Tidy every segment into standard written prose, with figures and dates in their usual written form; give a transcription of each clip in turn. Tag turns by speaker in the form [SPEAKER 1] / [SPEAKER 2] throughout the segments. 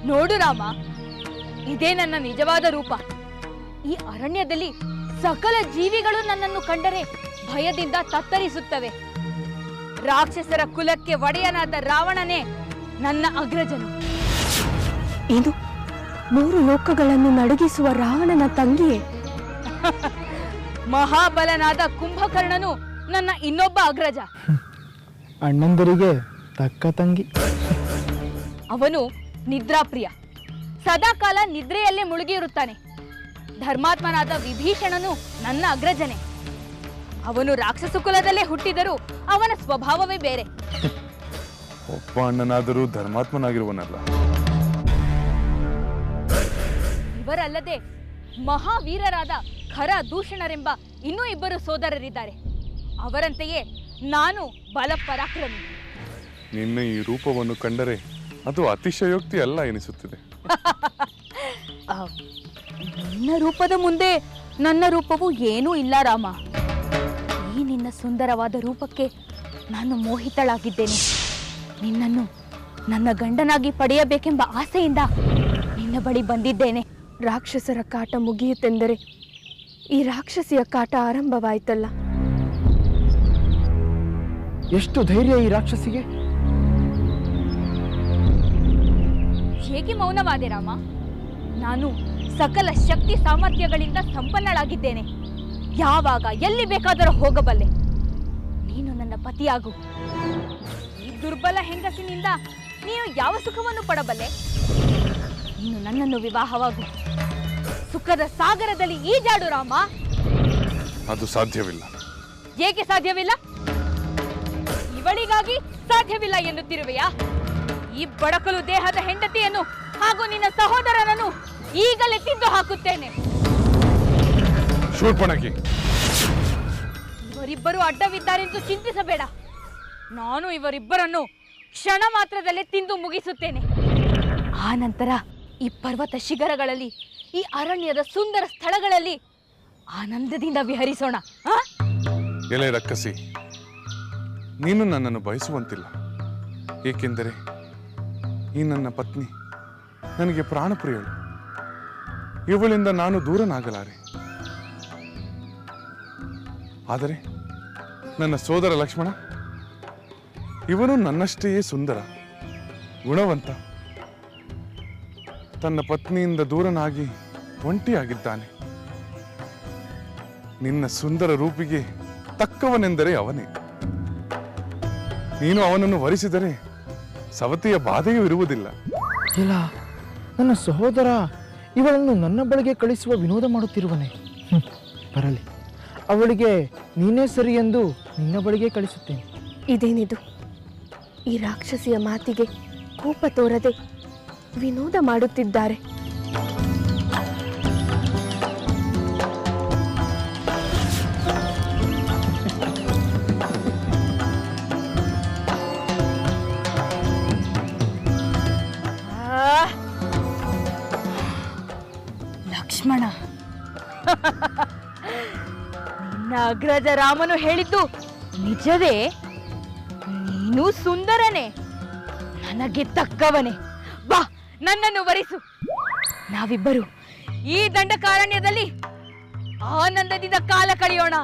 [SPEAKER 1] ನೋಡು ರಾಮ, ಇದೇ ನನ್ನ ನಿಜವಾದ ರೂಪ. ಈ ಅರಣ್ಯದಲ್ಲಿ ಸಕಲ ಜೀವಿಗಳು ನನ್ನನ್ನು ಕಂಡರೆ ಭಯದಿಂದ ತತ್ತರಿಸುತ್ತವೆ. ರಾಕ್ಷಸರ ಕುಲಕ್ಕೆ ಒಡೆಯನಾದ ರಾವಣನೇ ನನ್ನ ಅಗ್ರಜನು.
[SPEAKER 2] ಇದು 3 ಲೋಕಗಳನ್ನು ನಡುಗಿಸುವ ರಾವಣನ ತಂಗಿಯೇ?
[SPEAKER 1] ಮಹಾಬಲನಾದ ಕುಂಭಕರ್ಣನು ನನ್ನ ಇನ್ನೊಬ್ಬ ಅಗ್ರಜ.
[SPEAKER 3] ಅಣ್ಣಂದರಿಗೆ ತಕ್ಕ ತಂಗಿ.
[SPEAKER 1] ಅವನು ನಿದ್ರಾಪ್ರಿಯ, ಸದಾಕಾಲ ನಿದ್ರೆಯಲ್ಲೇ ಮುಳುಗಿರುತ್ತಾನೆ. ಧರ್ಮಾತ್ಮನಾದ ವಿಭೀಷಣನು ನನ್ನ ಅಗ್ರಜನೆ. ಅವನು ರಾಕ್ಷಸ ಕುಲದಲ್ಲೇ ಹುಟ್ಟಿದರೂ ಅವನ ಸ್ವಭಾವವೇ ಬೇರೆ.
[SPEAKER 4] ಒಬ್ಬ ಅಣ್ಣನಾದರೂ ಧರ್ಮಾತ್ಮನಾಗಿರುವನಲ್ಲ.
[SPEAKER 1] ಇವರಲ್ಲದೆ ಮಹಾವೀರರಾದ ಖರ ದೂಷಣರೆಂಬ ಇನ್ನೂ 2 ಸೋದರರಿದ್ದಾರೆ. ಅವರಂತೆಯೇ ನಾನು ಬಲಪರಾಕ್ರಮಿ.
[SPEAKER 4] ನಿನ್ನ ಈ ರೂಪವನ್ನು ಕಂಡರೆ ಅದು ಅತಿಶಯೋಕ್ತಿ ಅಲ್ಲ ಎನಿಸುತ್ತಿದೆ.
[SPEAKER 1] ನಿನ್ನ ರೂಪದ ಮುಂದೆ ನನ್ನ ರೂಪವು ಏನೂ ಇಲ್ಲ ರಾಮ. ಈ ನಿನ್ನ ಸುಂದರವಾದ ರೂಪಕ್ಕೆ ನಾನು ಮೋಹಿತಳಾಗಿದ್ದೇನೆ. ನಿನ್ನನ್ನು ನನ್ನ ಗಂಡನಾಗಿ ಪಡೆಯಬೇಕೆಂಬ ಆಸೆಯಿಂದ ನಿನ್ನ ಬಳಿ ಬಂದಿದ್ದೇನೆ.
[SPEAKER 2] ರಾಕ್ಷಸರ ಕಾಟ ಮುಗಿಯುತ್ತೆಂದರೆ ಈ ರಾಕ್ಷಸಿಯ ಕಾಟ ಆರಂಭವಾಯ್ತಲ್ಲ.
[SPEAKER 3] ಎಷ್ಟು ಧೈರ್ಯ ಈ ರಾಕ್ಷಸಿಗೆ!
[SPEAKER 1] ಹೇಗೆ ಮೌನವಾದೆ ರಾಮ? ನಾನು ಸಕಲ ಶಕ್ತಿ ಸಾಮರ್ಥ್ಯಗಳಿಂದ ಸಂಪನ್ನಳಾಗಿದ್ದೇನೆ. ಯಾವಾಗ ಎಲ್ಲಿ ಬೇಕಾದರೂ ಹೋಗಬಲ್ಲೆ. ನೀನು ನನ್ನ ಪತಿಯಾಗು. ಈ ದುರ್ಬಲ ಹೆಂಗಸಿನಿಂದ ನೀನು ಯಾವ ಸುಖವನ್ನು ಪಡಬಲ್ಲೆ? ನೀನು ನನ್ನನ್ನು ವಿವಾಹವಾಗು. ಸುಖದ ಸಾಗರದಲ್ಲಿ ಈಜಾಡು ರಾಮ.
[SPEAKER 4] ಅದು ಸಾಧ್ಯವಿಲ್ಲ.
[SPEAKER 1] ಏಕೆ ಸಾಧ್ಯವಿಲ್ಲ? ಇವಳಿಗಾಗಿ ಸಾಧ್ಯವಿಲ್ಲ ಎನ್ನುತ್ತಿರುವೆಯಾ? ಈ ಬಡಕಲು ದೇಹದ ಹೆಂಡತಿಯನ್ನು ಹಾಗೂ ನಿನ್ನ ಸಹೋದರನನ್ನು ಈಗಲೇ ತಿಂದು ಹಾಕುತ್ತೇನೆ.
[SPEAKER 4] ಶೂರ್ಪಣಖಿ,
[SPEAKER 1] ಇವರಿಬ್ಬರು ಅಡ್ಡವಿದ್ದಾರೆಂದು ಚಿಂತಿಸಬೇಡ. ನಾನು ಇವರಿಬ್ಬರನ್ನು ಕ್ಷಣ ಮಾತ್ರದಲ್ಲೇ ತಿಂದು ಮುಗಿಸುತ್ತೇನೆ. ಆ ನಂತರ ಈ ಪರ್ವತ ಶಿಖರಗಳಲ್ಲಿ, ಈ ಅರಣ್ಯದ ಸುಂದರ ಸ್ಥಳಗಳಲ್ಲಿ ಆನಂದದಿಂದ ವಿಹರಿಸೋಣ.
[SPEAKER 4] ಎಲೆ ರಕ್ಕಸಿ, ನೀನು ನನ್ನನ್ನು ಬಯಸುವಂತಿಲ್ಲ. ಏಕೆಂದರೆ ಈ ನನ್ನ ಪತ್ನಿ ನನಗೆ ಪ್ರಾಣಪ್ರಿಯಳು. ಇವಳಿಂದ ನಾನು ದೂರನಾಗಲಾರೆ. ಆದರೆ ನನ್ನ ಸೋದರ ಲಕ್ಷ್ಮಣ, ಇವನು ನನ್ನಷ್ಟೇ ಸುಂದರ, ಗುಣವಂತ. ತನ್ನ ಪತ್ನಿಯಿಂದ ದೂರನಾಗಿ ಒಂಟಿಯಾಗಿದ್ದಾನೆ. ನಿನ್ನ ಸುಂದರ ರೂಪಿಗೆ ತಕ್ಕವನೆಂದರೆ ಅವನೇ. ನೀನು ಅವನನ್ನು ವರಿಸಿದರೆ ಸವತಿಯ ಬಾಧೆಯೂ ಇರುವುದಿಲ್ಲ.
[SPEAKER 3] ಇಲ್ಲ, ನನ್ನ ಸಹೋದರ ಇವಳನ್ನು ನನ್ನ ಬಳಿಗೆ ಕಳಿಸುವ ವಿನೋದ ಮಾಡುತ್ತಿರುವನೆ. ಬರಲಿ, ಅವಳಿಗೆ ನೀನೇ ಸರಿ ಎಂದು ನಿನ್ನ ಬಳಿಗೆ ಕಳಿಸುತ್ತೇನೆ.
[SPEAKER 2] ಇದೇನಿದು? ಈ ರಾಕ್ಷಸಿಯ ಮಾತಿಗೆ ಕೋಪ ತೋರದೆ ವಿನೋದ ಮಾಡುತ್ತಿದ್ದಾರೆ.
[SPEAKER 1] ಲಕ್ಷ್ಮಣ, ನಿನ್ನ ಅಗ್ರಜ ರಾಮನು ಹೇಳಿದ್ದು ನಿಜವೇ? ನೀನು ಸುಂದರನೇ, ನನಗೆ ತಕ್ಕವನೇ. ಬಾ, ನನ್ನನ್ನು ವರಿಸು. ನಾವಿಬ್ಬರು ಈ ದಂಡಕಾರಣ್ಯದಲ್ಲಿ ಆನಂದದಿಂದ ಕಾಲ ಕಳೆಯೋಣ.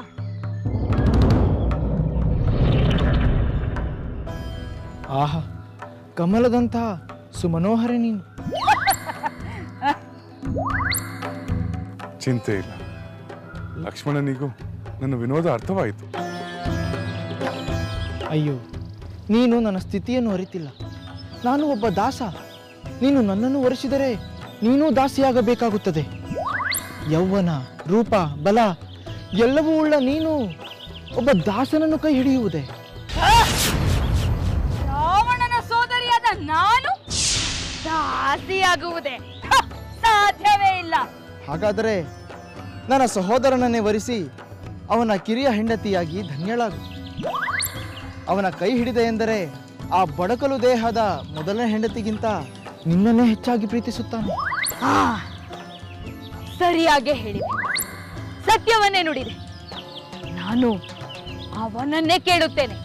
[SPEAKER 3] ಆಹಾ, ಕಮಲದಂತಹ ಸುಮನೋಹರ ನೀನು.
[SPEAKER 4] ಚಿಂತೆ ಇಲ್ಲ, ಲಕ್ಷ್ಮಣನಿಗೂ ನನ್ನ ವಿನೋದ ಅರ್ಥವಾಯಿತು.
[SPEAKER 3] ಅಯ್ಯೋ, ನೀನು ನನ್ನ ಸ್ಥಿತಿಯನ್ನು ಅರಿತಿಲ್ಲ. ನಾನು ಒಬ್ಬ ದಾಸ. ನೀನು ನನ್ನನ್ನು ವರಿಸಿದರೆ ನೀನೂ ದಾಸಿಯಾಗಬೇಕಾಗುತ್ತದೆ. ಯೌವನ, ರೂಪ, ಬಲ ಎಲ್ಲವೂ ಉಳ್ಳ ನೀನು ಒಬ್ಬ ದಾಸನನ್ನು ಕೈ ಹಿಡಿಯುವುದೇ?
[SPEAKER 1] ರಾವಣನ ಸೋದರಿಯಾದ ನಾನು ದಾಸಿಯಾಗುವುದೇ ಸಾಧ್ಯವೇ ಇಲ್ಲ.
[SPEAKER 3] ಹಾಗಾದರೆ ನನ್ನ ಸಹೋದರನನ್ನೇ ವರಿಸಿ ಅವನ ಕಿರಿಯ ಹೆಂಡತಿಯಾಗಿ ಧನ್ಯಳಾಗು. ಅವನ ಕೈ ಹಿಡಿದೆ ಎಂದರೆ ಆ ಬಡಕಲು ದೇಹದ ಮೊದಲನೇ ಹೆಂಡತಿಗಿಂತ ನಿನ್ನನ್ನೇ ಹೆಚ್ಚಾಗಿ ಪ್ರೀತಿಸುತ್ತಾನೆ.
[SPEAKER 1] ಸರಿಯಾಗಿ ಹೇಳಿದೆ, ಸತ್ಯವನ್ನೇ ನುಡಿದೆ. ನಾನು ಅವನನ್ನೇ ಕೇಳುತ್ತೇನೆ.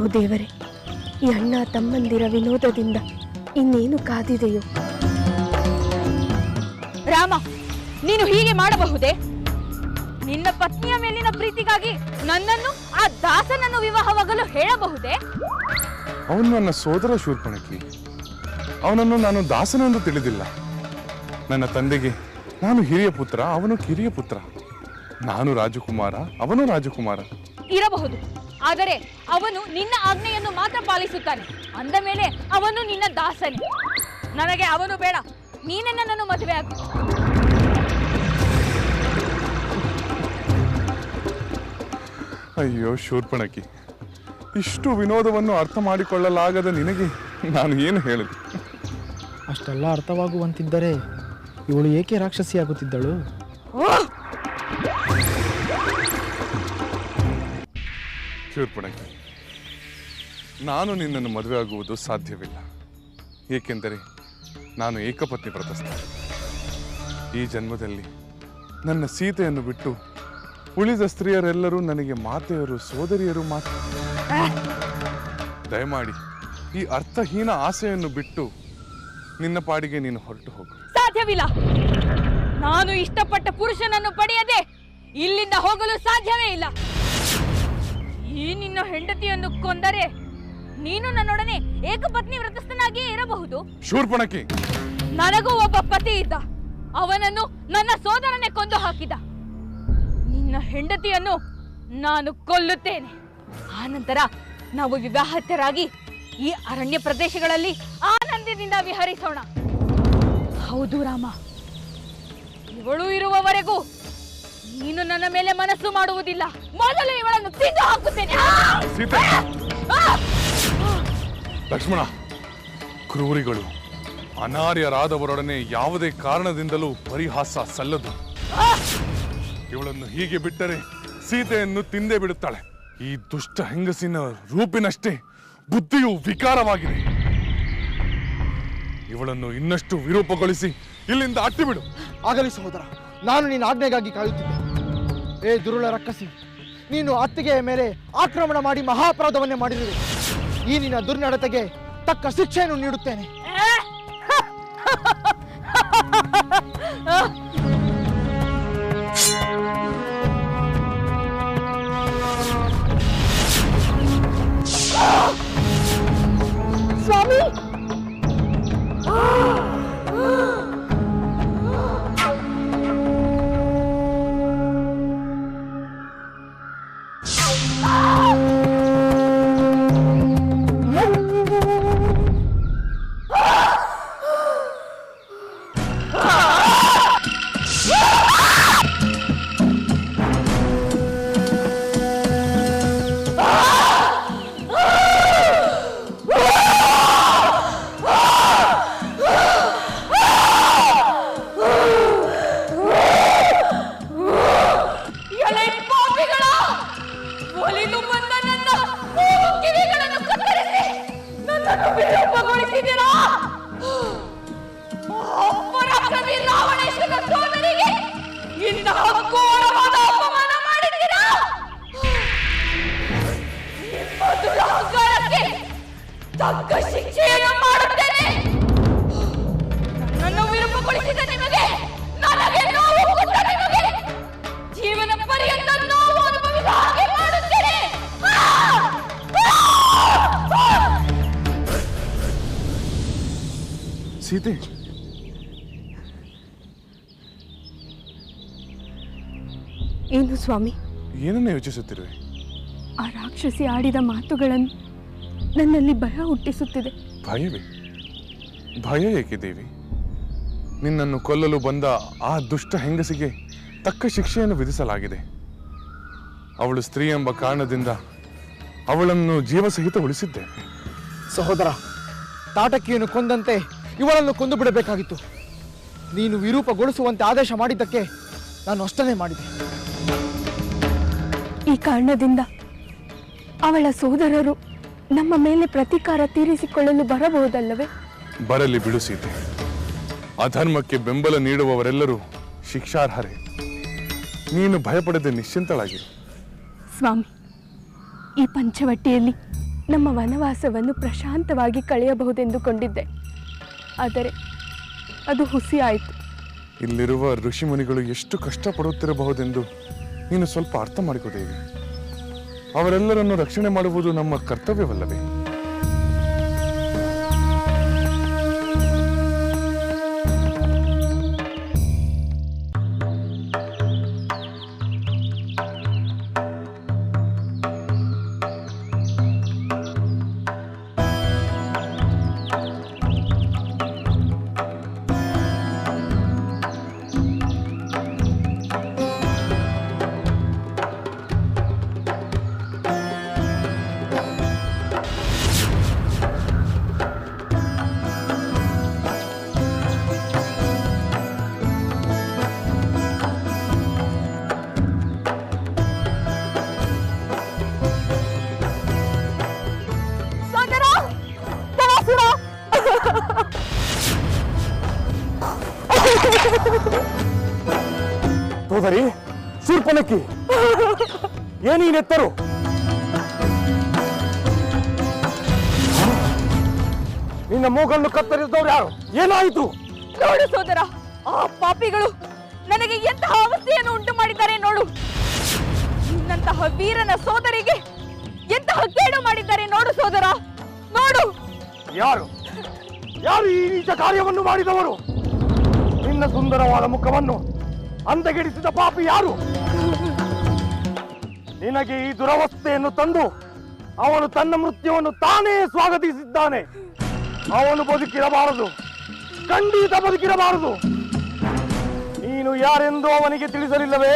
[SPEAKER 2] ಅಯ್ಯೋ ದೇವರೇ, ಈ ಅಣ್ಣ ತಮ್ಮಂದಿರ ವಿನೋದದಿಂದ ಇನ್ನೇನು ಕಾದಿದೆಯೋ?
[SPEAKER 1] ರಾಮ, ನೀನು ಹೀಗೆ ಮಾಡಬಹುದೇ? ನಿನ್ನ ಪತ್ನಿಯ ಮೇಲಿನ ಪ್ರೀತಿಗಾಗಿ ನನ್ನನ್ನು ಆ ದಾಸನನ್ನು ವಿವಾಹವಾಗಲು ಹೇಳಬಹುದೇ?
[SPEAKER 4] ಅವನು ನನ್ನ ಸೋದರ ಶೂರ್ಪಣಖಿ. ಅವನನ್ನು ನಾನು ದಾಸನೆಂದು ತಿಳಿದಿಲ್ಲ. ನನ್ನ ತಂದೆಗೆ ನಾನು ಹಿರಿಯ ಪುತ್ರ, ಅವನು ಕಿರಿಯ ಪುತ್ರ. ನಾನು ರಾಜಕುಮಾರ, ಅವನು ರಾಜಕುಮಾರ.
[SPEAKER 1] ಇರಬಹುದು, ಆದರೆ ಅವನು ನಿನ್ನ ಆಜ್ಞೆಯನ್ನು ಮಾತ್ರ ಪಾಲಿಸುತ್ತಾನೆ. ಅಂದ ಮೇಲೆ ಅವನು ನಿನ್ನ ದಾಸನೇ. ನನಗೆ ಅವನು ಬೇಡ, ನೀನೇ ನನ್ನನ್ನು ಮದುವೆ ಆಗು.
[SPEAKER 4] ಅಯ್ಯೋ ಶೂರ್ಪಣಖಿ, ಇಷ್ಟು ವಿನೋದವನ್ನು ಅರ್ಥ ಮಾಡಿಕೊಳ್ಳಲಾಗದ ನಿನಗೆ ನಾನು ಏನು ಹೇಳಲಿ?
[SPEAKER 3] ಅಷ್ಟೆಲ್ಲ ಅರ್ಥವಾಗುವಂತಿದ್ದರೆ ಇವಳು ಏಕೆ ರಾಕ್ಷಸಿಯಾಗುತ್ತಿದ್ದಳು?
[SPEAKER 4] ಶೂರ್ಪಣಖಿ, ನಾನು ನಿನ್ನನ್ನು ಮದುವೆ ಆಗುವುದು ಸಾಧ್ಯವಿಲ್ಲ. ಏಕೆಂದರೆ ನಾನು ಏಕಪತ್ನಿ ವ್ರತಸ್ಥ. ಈ ಜನ್ಮದಲ್ಲಿ ನನ್ನ ಸೀತೆಯನ್ನು ಬಿಟ್ಟು ಉಳಿದ ಸ್ತ್ರೀಯರೆಲ್ಲರೂ ನನಗೆ ಮಾತೆಯರು, ಸೋದರಿಯರು ಮಾತ್ರ. ದಯಮಾಡಿ ಈ ಅರ್ಥಹೀನ ಆಸೆಯನ್ನು ಬಿಟ್ಟು ನಿನ್ನ ಪಾಡಿಗೆ ನೀನು ಹೊರಟು ಹೋಗು.
[SPEAKER 1] ಸಾಧ್ಯವಿಲ್ಲ. ನಾನು ಇಷ್ಟಪಟ್ಟ ಪುರುಷನನ್ನು ಪಡೆಯದೆ ಇಲ್ಲಿಂದ ಹೋಗಲು ಸಾಧ್ಯವೇ ಇಲ್ಲ. ಈ ನಿನ್ನ ಹೆಂಡತಿಯನ್ನು ಕೊಂದರೆ ನೀನು ನನ್ನೊಡನೆ ಏಕಪತ್ನಿ ವ್ರತಸ್ಥನಾಗಿಯೇ ಇರಬಹುದು.
[SPEAKER 4] ಶೂರ್ಪಣಖಿ,
[SPEAKER 1] ನನಗೂ ಒಬ್ಬ ಪತಿ ಇದ್ದ. ಅವನನ್ನು ನನ್ನ ಸೋದರನೇ ಕೊಂದು ಹಾಕಿದ. ನಿನ್ನ ಹೆಂಡತಿಯನ್ನು ನಾನು ಕೊಲ್ಲುತ್ತೇನೆ. ಆನಂತರ ನಾವು ವಿವಾಹಿತರಾಗಿ ಈ ಅರಣ್ಯ ಪ್ರದೇಶಗಳಲ್ಲಿ ಆನಂದದಿಂದ ವಿಹರಿಸೋಣ. ಹೌದು ರಾಮ, ಇವಳು ಇರುವವರೆಗೂ ನೀನು ನನ್ನ ಮೇಲೆ ಮನಸ್ಸು ಮಾಡುವುದಿಲ್ಲ. ಮೊದಲು ಇವಳನ್ನು ತಿಂದು ಹಾಕುತ್ತೇನೆ.
[SPEAKER 4] ಸೀತೆ, ಲಕ್ಷ್ಮಣ, ಕ್ರೂರಿಗಳು ಅನಾರ್ಯರಾದವರೊಡನೆ ಯಾವುದೇ ಕಾರಣದಿಂದಲೂ ಪರಿಹಾಸ ಸಲ್ಲದು. ಇವಳನ್ನು ಹೀಗೆ ಬಿಟ್ಟರೆ ಸೀತೆಯನ್ನು ತಿಂದೇ ಬಿಡುತ್ತಾಳೆ. ಈ ದುಷ್ಟ ಹೆಂಗಸಿನ ರೂಪಿನಷ್ಟೇ ಬುದ್ಧಿಯು ವಿಕಾರವಾಗಿದೆ. ಇವಳನ್ನು ಇನ್ನಷ್ಟು ವಿರೂಪಗೊಳಿಸಿ ಇಲ್ಲಿಂದ ಅಟ್ಟಿಬಿಡು.
[SPEAKER 3] ಆಗಲಿ ಸಹೋದರ, ನಾನು ನಿನ್ನ ಆಜ್ಞೆಗಾಗಿ ಕಾಯುತ್ತಿದ್ದೆ. ಏ ದುರುಳ ರಕ್ಕಸಿ, ನೀನು ಅತ್ತಿಗೆಯ ಮೇಲೆ ಆಕ್ರಮಣ ಮಾಡಿ ಮಹಾಪರಾಧವನ್ನೇ ಮಾಡಿರುವೆ. ಈ ನಿನ್ನ ದುರ್ನಡತೆಗೆ ತಕ್ಕ ಶಿಕ್ಷೆಯನ್ನು ನೀಡುತ್ತೇನೆ.
[SPEAKER 2] ಸ್ವಾಮಿ,
[SPEAKER 1] ತಕ್ಕ ಶಿಕ್ಷೆಯನ್ನು ಮಾಡುತ್ತೇನೆ. ನನ್ನನ್ನು ವಿರೂಪಗೊಳಿಸಿದ ನಿಮಗೆ, ನನಗೆ ನೋವು ಕೊಟ್ಟ ನಿಮಗೆ ಜೀವನ ಪರ್ಯಂತ ನೋವು ಅನುಭವಿಸುವ ಹಾಗೆ ಮಾಡುತ್ತೇನೆ.
[SPEAKER 4] ಸೀತೆ,
[SPEAKER 2] ಏನು ಸ್ವಾಮಿ?
[SPEAKER 4] ಏನನ್ನ ಯೋಚಿಸುತ್ತಿರುವೆ?
[SPEAKER 2] ಆ ರಾಕ್ಷಸಿ ಆಡಿದ ಮಾತುಗಳನ್ನು ನನ್ನಲ್ಲಿ ಭಯ ಹುಟ್ಟಿಸುತ್ತಿದೆ.
[SPEAKER 4] ಭಯವೇ? ಭಯ ಏಕೆ ದೇವಿ? ನಿನ್ನನ್ನು ಕೊಲ್ಲಲು ಬಂದ ಆ ದುಷ್ಟ ಹೆಂಗಸಿಗೆ ತಕ್ಕ ಶಿಕ್ಷೆಯನ್ನು ವಿಧಿಸಲಾಗಿದೆ. ಅವಳು ಸ್ತ್ರೀ ಎಂಬ ಕಾರಣದಿಂದ ಅವಳನ್ನು ಜೀವಸಹಿತ ಉಳಿಸಿದ್ದೇನೆ.
[SPEAKER 3] ಸಹೋದರ, ತಾಟಕಿಯನ್ನು ಕೊಂದಂತೆ ಇವಳನ್ನು ಕೊಂದು ಬಿಡಬೇಕಾಗಿತ್ತು. ನೀನು ವಿರೂಪಗೊಳಿಸುವಂತೆ ಆದೇಶ ಮಾಡಿದ್ದಕ್ಕೆ ನಾನು ಅಷ್ಟನ್ನೇ ಮಾಡಿದೆ.
[SPEAKER 2] ಈ ಕಾರಣದಿಂದ ಅವಳ ಸೋದರರು ನಮ್ಮ ಮೇಲೆ ಪ್ರತೀಕಾರ ತೀರಿಸಿಕೊಳ್ಳಲು ಬರಬಹುದಲ್ಲವೇ?
[SPEAKER 4] ಬರಲಿ ಬಿಡು ಸೀತೆ. ಅಧರ್ಮಕ್ಕೆ ಬೆಂಬಲ ನೀಡುವವರೆಲ್ಲರೂ ಶಿಕ್ಷಾರ್ಹರೇ. ನೀನು ಭಯಪಡದೆ ನಿಶ್ಚಿಂತಳಾಗಿರು.
[SPEAKER 2] ಸ್ವಾಮಿ, ಈ ಪಂಚವಟಿಯಲ್ಲಿ ನಮ್ಮ ವನವಾಸವನ್ನು ಪ್ರಶಾಂತವಾಗಿ ಕಳೆಯಬಹುದೆಂದುಕೊಂಡಿದ್ದೆ. ಆದರೆ ಅದು ಹುಸಿ ಆಯಿತು.
[SPEAKER 4] ಇಲ್ಲಿರುವ ಋಷಿಮುನಿಗಳು ಎಷ್ಟು ಕಷ್ಟಪಡುತ್ತಿರಬಹುದೆಂದು ನೀನು ಸ್ವಲ್ಪ ಅರ್ಥ ಮಾಡಿಕೋದೇವಿ. ಅವರೆಲ್ಲರನ್ನು ರಕ್ಷಣೆ ಮಾಡುವುದು ನಮ್ಮ ಕರ್ತವ್ಯವಲ್ಲವೇ?
[SPEAKER 5] ಸೋದರಿ ಶೂರ್ಪನಖಿ, ಏನೀ ನೆತ್ತರು? ನಿನ್ನ ಮೂಗನ್ನು ಕತ್ತರಿಸಿದವರು ಯಾರು? ಏನಾಯಿತು?
[SPEAKER 1] ನೋಡು ಸೋದರ, ಆ ಪಾಪಿಗಳು ನನಗೆ ಎಂತಹ ಅವಸ್ಥೆಯನ್ನು ಉಂಟು ಮಾಡಿದ್ದಾರೆ ನೋಡು. ನಿನ್ನಂತಹ ವೀರನ ಸೋದರಿಗೆ ಎಂತಹ ಕೇಡು ಮಾಡಿದ್ದಾರೆ ನೋಡು ಸೋದರ, ನೋಡು.
[SPEAKER 5] ಯಾರು ಯಾರು ಈ ನೀಚ ಕಾರ್ಯವನ್ನು ಮಾಡಿದವರು? ನಿನ್ನ ಸುಂದರವಾದ ಮುಖವನ್ನು ಅಂದಗೆಡಿಸಿದ ಪಾಪಿ ಯಾರು? ನಿನಗೆ ಈ ದುರವಸ್ಥೆಯನ್ನು ತಂದು ಅವನು ತನ್ನ ಮೃತ್ಯುವನ್ನು ತಾನೇ ಸ್ವಾಗತಿಸಿದ್ದಾನೆ. ಅವನು ಬದುಕಿರಬಾರದು, ಖಂಡಿತ ಬದುಕಿರಬಾರದು. ನೀನು ಯಾರೆಂದು ಅವನಿಗೆ ತಿಳಿಸಲಿಲ್ಲವೇ?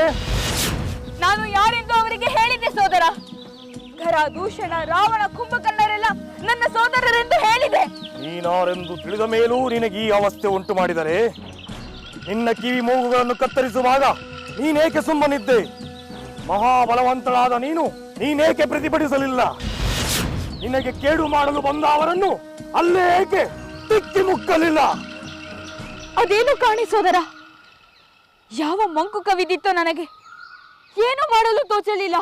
[SPEAKER 1] ನಾನು ಯಾರೆಂದು ಅವರಿಗೆ ಹೇಳಿದೆ ಸೋದರ. ಘರ, ದೂಷಣ, ರಾವಣ, ಕುಂಭಕರ್ಣರೆಲ್ಲ ನನ್ನ ಸೋದರರೆಂದು ಹೇಳಿದೆ.
[SPEAKER 5] ನೀನಾರೆಂದು ತಿಳಿದ ಮೇಲೂ ನಿನಗೆ ಈ ಅವಸ್ಥೆ ಉಂಟು ಮಾಡಿದರೆ ನಿನ್ನ ಕಿವಿ ಮೂಗುಗಳನ್ನು ಕತ್ತರಿಸುವಾಗ ನೀನೇಕೆ ಸುಮ್ಮನಿದ್ದೆ? ಮಹಾಬಲವಂತಳಾದ ನೀನೇಕೆ ಪ್ರತಿಭಟಿಸಲಿಲ್ಲ? ನಿನಗೆ ಕೇಡು ಮಾಡಲು ಬಂದ ಅವರನ್ನು ಅಲ್ಲೇ ಏಕೆ ತಿಕ್ಕಿ ಮುಕ್ಕಲಿಲ್ಲ?
[SPEAKER 1] ಅದೇನು ಕಾಣಿ ಸೋದರ, ಯಾವ ಮಂಕು ಕವಿದಿತ್ತೋ ನನಗೆ ಏನು ಮಾಡಲು ತೋಚಲಿಲ್ಲ.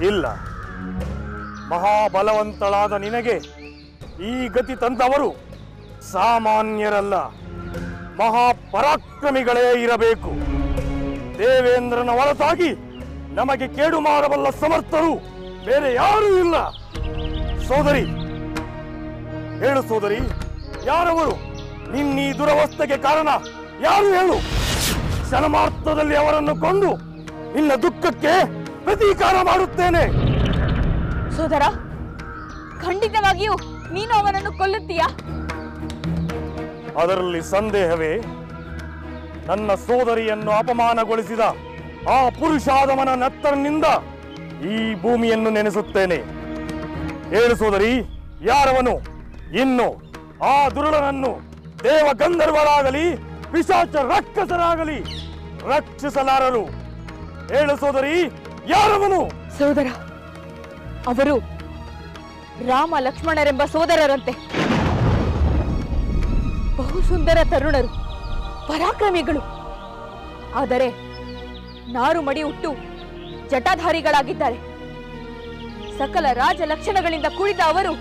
[SPEAKER 5] ಇಲ್ಲ, ಮಹಾಬಲವಂತಳಾದ ನಿನಗೆ ಈ ಗತಿ ತಂದವರು ಸಾಮಾನ್ಯರಲ್ಲ, ಮಹಾಪರಾಕ್ರಮಿಗಳೇ ಇರಬೇಕು. ದೇವೇಂದ್ರನ ಹೊರತಾಗಿ ನಮಗೆ ಕೇಡು ಮಾಡಬಲ್ಲ ಸಮರ್ಥರು ಬೇರೆ ಯಾರೂ ಇಲ್ಲ. ಸೋದರಿ, ಹೇಳು ಸೋದರಿ, ಯಾರವರು? ನಿನ್ನೀ ದುರವಸ್ಥೆಗೆ ಕಾರಣ ಯಾರು ಹೇಳು? ಕ್ಷಣಮಾತ್ರದಲ್ಲಿ ಅವರನ್ನು ಕೊಂದು ನಿನ್ನ ದುಃಖಕ್ಕೆ ಪ್ರತೀಕಾರ ಮಾಡುತ್ತೇನೆ.
[SPEAKER 1] ಸೋದರ, ಖಂಡಿತವಾಗಿಯೂ ನೀನು ಅವನನ್ನು ಕೊಲ್ಲುತ್ತೀಯಾ?
[SPEAKER 5] ಅದರಲ್ಲಿ ಸಂದೇಹವೇ? ನನ್ನ ಸೋದರಿಯನ್ನು ಅಪಮಾನಗೊಳಿಸಿದ ಆ ಪುರುಷಾದಮನ ನೆತ್ತರಿನಿಂದ ಈ ಭೂಮಿಯನ್ನು ನೆನೆಸುತ್ತೇನೆ. ಹೇಳು ಸೋದರಿ, ಯಾರವನು? ಇನ್ನು ಆ ದುರುಳನನ್ನು ದೇವ ಗಂಧರ್ವರಾಗಲಿ ಪಿಶಾಚ ರಾಕ್ಷಸರಾಗಲಿ ರಕ್ಷಿಸಲಾರರು. ಹೇಳು ಸೋದರಿ, ಯಾರವನು?
[SPEAKER 1] ಸೋದರ, ಅವರು ರಾಮ ಲಕ್ಷ್ಮಣರೆಂಬ ಸೋದರರಂತೆ. ಬಹು ಸುಂದರ ತರುಣರು, ಪರಾಕ್ರಮಿಗಳು. ಆದರೆ ನಾರು ಮಡಿ ಹುಟ್ಟು ಜಟಾಧಾರಿಗಳಾಗಿದ್ದಾರೆ. ಸಕಲ ರಾಜ ಲಕ್ಷಣಗಳಿಂದ ಕೂಡಿದ ಅವರು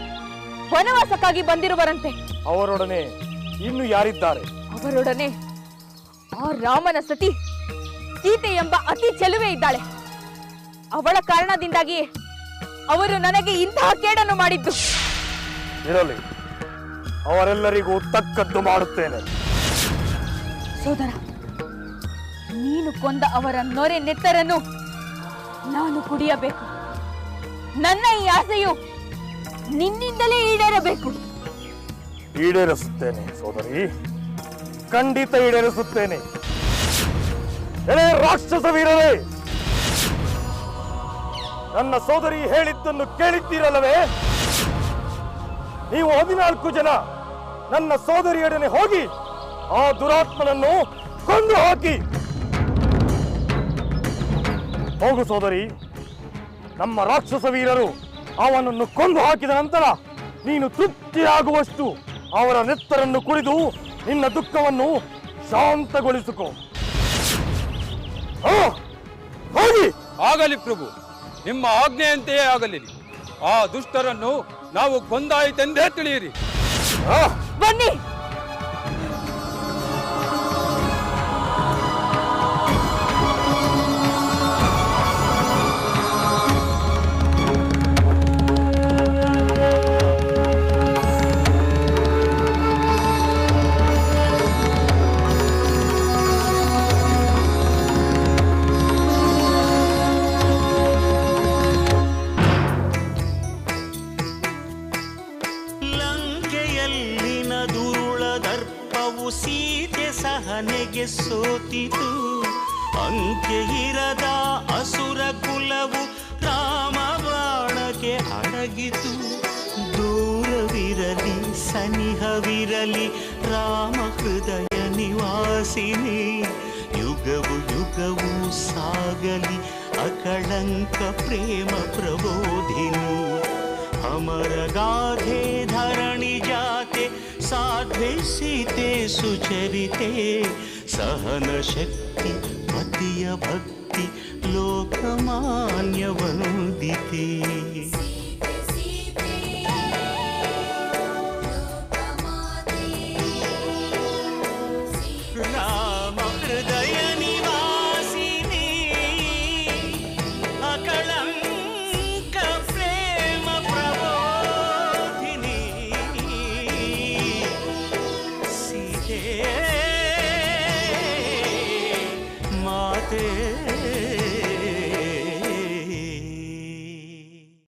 [SPEAKER 1] ವನವಾಸಕ್ಕಾಗಿ ಬಂದಿರುವರಂತೆ.
[SPEAKER 5] ಅವರೊಡನೆ ಇನ್ನು ಯಾರಿದ್ದಾರೆ?
[SPEAKER 1] ಅವರೊಡನೆ ಆ ರಾಮನ ಸತಿ ಸೀತೆ ಎಂಬ ಅತಿ ಚೆಲುವೆ ಇದ್ದಾಳೆ. ಅವಳ ಕಾರಣದಿಂದಾಗಿಯೇ ಅವರು ನನಗೆ ಇಂತಹ ಕೇಡನ್ನು ಮಾಡಿದ್ದು.
[SPEAKER 5] ಇರಲಿ, ಅವರೆಲ್ಲರಿಗೂ ತಕ್ಕದ್ದು ಮಾಡುತ್ತೇನೆ.
[SPEAKER 1] ಸೋದರ, ನೀನು ಕೊಂದ ಅವರ ನೊರೆ ನೆತ್ತರನ್ನು ನಾನು ಕುಡಿಯಬೇಕು. ನನ್ನ ಈ ಆಸೆಯು ನಿನ್ನಿಂದಲೇ ಈಡೇರಬೇಕು.
[SPEAKER 5] ಈಡೇರಿಸುತ್ತೇನೆ ಸೋದರಿ, ಖಂಡಿತ ಈಡೇರಿಸುತ್ತೇನೆ. ಎಳೆ ರಾಕ್ಷಸ ವೀರರೇ, ನನ್ನ ಸೋದರಿ ಹೇಳಿದ್ದನ್ನು ಕೇಳಿದ್ದೀರಲ್ಲವೇ? ನೀವು 14 ಜನ ನನ್ನ ಸೋದರಿಯೊಡನೆ ಹೋಗಿ ಆ ದುರಾತ್ಮನನ್ನು ಕೊಂದು ಹಾಕಿ. ಹೋಗು ಸೋದರಿ, ನಮ್ಮ ರಾಕ್ಷಸ ವೀರರು ಅವನನ್ನು ಕೊಂದು ಹಾಕಿದ ನಂತರ ನೀನು ತೃಪ್ತಿಯಾಗುವಷ್ಟು ಅವರ ನೆತ್ತರನ್ನು ಕುಡಿದು ನಿನ್ನ ದುಃಖವನ್ನು ಶಾಂತಗೊಳಿಸಿಕೊ. ಹೋಗಿ.
[SPEAKER 6] ಆಗಲಿ ಪ್ರಭು, ನಿಮ್ಮ ಆಜ್ಞೆಯಂತೆಯೇ ಆಗಲಿ. ಆ ದುಷ್ಟರನ್ನು ನಾವು ಕೊಂದಾಯಿತೆಂದೇ ತಿಳಿಯಿರಿ.
[SPEAKER 1] ಬನ್ನಿ.
[SPEAKER 7] ಸೀತೆ ಸಹನೆಗೆ ಸೋತಿತು. ಅಂಕೆ ಇರದ ಅಸುರ ಕುಲವು ರಾಮ ಬಾಣಕ್ಕೆ ಅಡಗಿತು. ದೂರವಿರಲಿ ಸನಿಹವಿರಲಿ ರಾಮ ಹೃದಯ ನಿವಾಸಿನಿ. ಯುಗವು ಯುಗವು ಸಾಗಲಿ ಅಕಳಂಕ ಪ್ರೇಮ ಪ್ರಬೋಧಿನಿ. ಅಮರ ಗಾಧೆ ಧರಣಿ ಜಾತೆ ಸಾಧ್ವೆ ಸೀತೆ ಸುಚರಿತೆ. ಸಹನ ಶಕ್ತಿ ಪತಿಯ ಭಕ್ತಿ ಲೋಕಮಾನ್ಯ ವಂದಿತೆ.